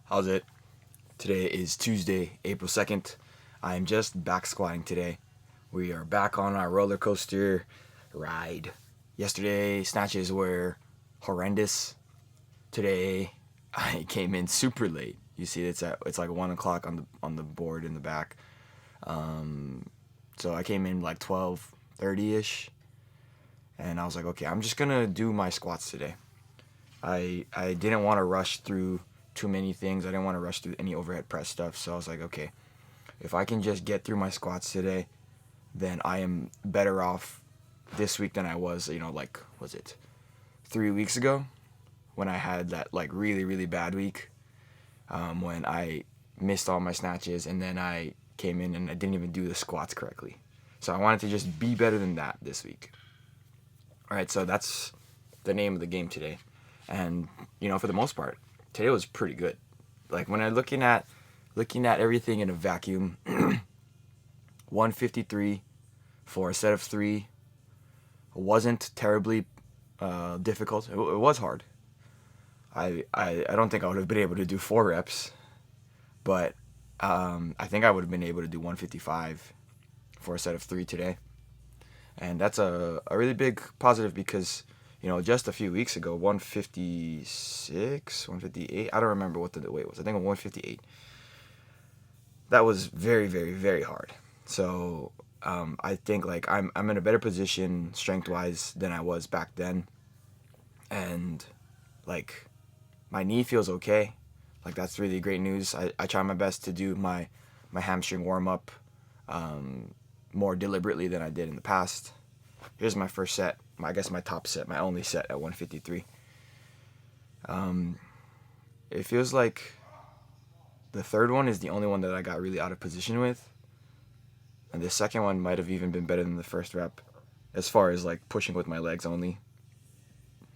How's it? Today is Tuesday, April 2nd. I'm just back squatting today. We are back on our roller coaster ride. Yesterday, snatches were horrendous. Today, I came in super late. You see, it's like 1 o'clock on the board in the back. So I came in like 12:30 ish, and I was like, okay, I'm just gonna do my squats today. I didn't want to rush through too many things. I didn't want to rush through any overhead press stuff. So I was like, okay, if I can just get through my squats today, then I am better off this week than I was, like, was it 3 weeks ago when I had that, like, really, really bad week, when I missed all my snatches and then I came in and I didn't even do the squats correctly. So I wanted to just be better than that this week. All right, so that's the name of the game today. And, for the most part, today was pretty good. Like, when I'm looking at everything in a vacuum, 153 for a set of 3 wasn't terribly difficult. It was hard. I don't think I would have been able to do 4 reps, but I think I would have been able to do 155 for a set of 3 today. And that's a really big positive because, just a few weeks ago, 156, 158, I don't remember what the weight was. I think 158. That was very, very, very hard. So I think, like, I'm in a better position strength-wise than I was back then. And, like, my knee feels okay. Like, that's really great news. I try my best to do my hamstring warm-up more deliberately than I did in the past. Here's my first set. I guess my top set, my only set at 153. It feels like the third one is the only one that I got really out of position with. And the second one might have even been better than the first rep as far as, like, pushing with my legs only.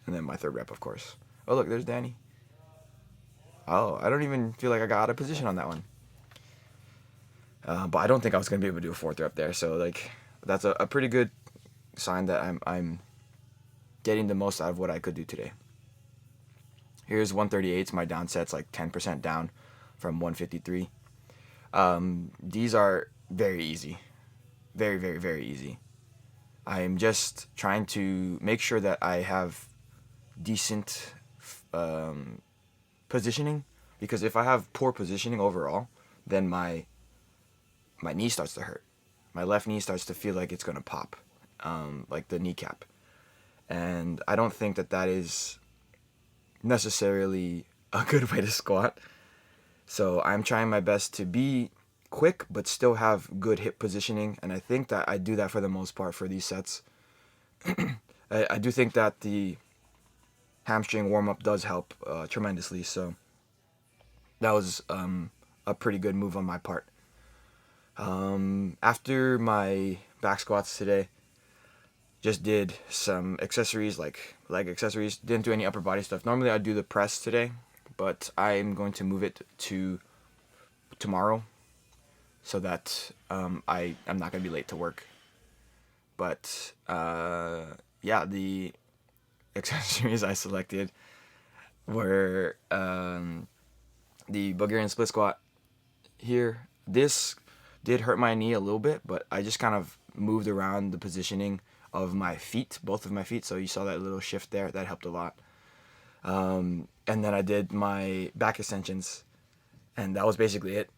And then my third rep, of course. Oh, look, there's Danny. Oh, I don't even feel like I got out of position on that one. But I don't think I was going to be able to do a fourth rep there. So, like, that's a pretty good sign that I'm getting the most out of what I could do today. Here's 138. My down set's like 10% down from 153. These are very easy. Very, very, very easy. I'm just trying to make sure that I have decent positioning, because if I have poor positioning overall, then my knee starts to hurt. My left knee starts to feel like it's going to pop, like the kneecap. And I don't think that is necessarily a good way to squat. So I'm trying my best to be quick but still have good hip positioning, and I think that I do that for the most part for these sets. I do think that the hamstring warm-up does help tremendously, so that was a pretty good move on my part. After my back squats today, just did some accessories, like leg accessories. Didn't do any upper body stuff. Normally I'd do the press today, but I'm going to move it to tomorrow so that I'm not going to be late to work. But yeah, the accessories I selected were the Bulgarian split squat here. This did hurt my knee a little bit, but I just kind of moved around the positioning of my feet, both of my feet. So you saw that little shift there. That helped a lot. And then I did my back extensions, and that was basically it.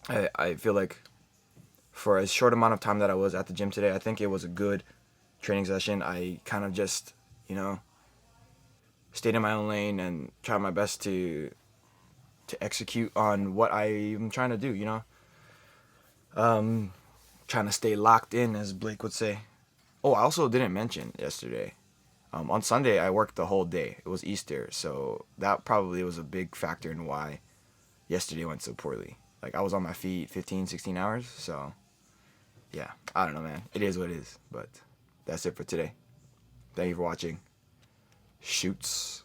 I feel like for a short amount of time that I was at the gym today, I think it was a good training session. I kind of just, stayed in my own lane and tried my best to execute on what I'm trying to do, trying to stay locked in, as Blake would say. Oh, I also didn't mention yesterday. On Sunday, I worked the whole day. It was Easter, so that probably was a big factor in why yesterday went so poorly. Like, I was on my feet 15, 16 hours, so yeah, I don't know, man. It is what it is, but that's it for today. Thank you for watching. Shoots.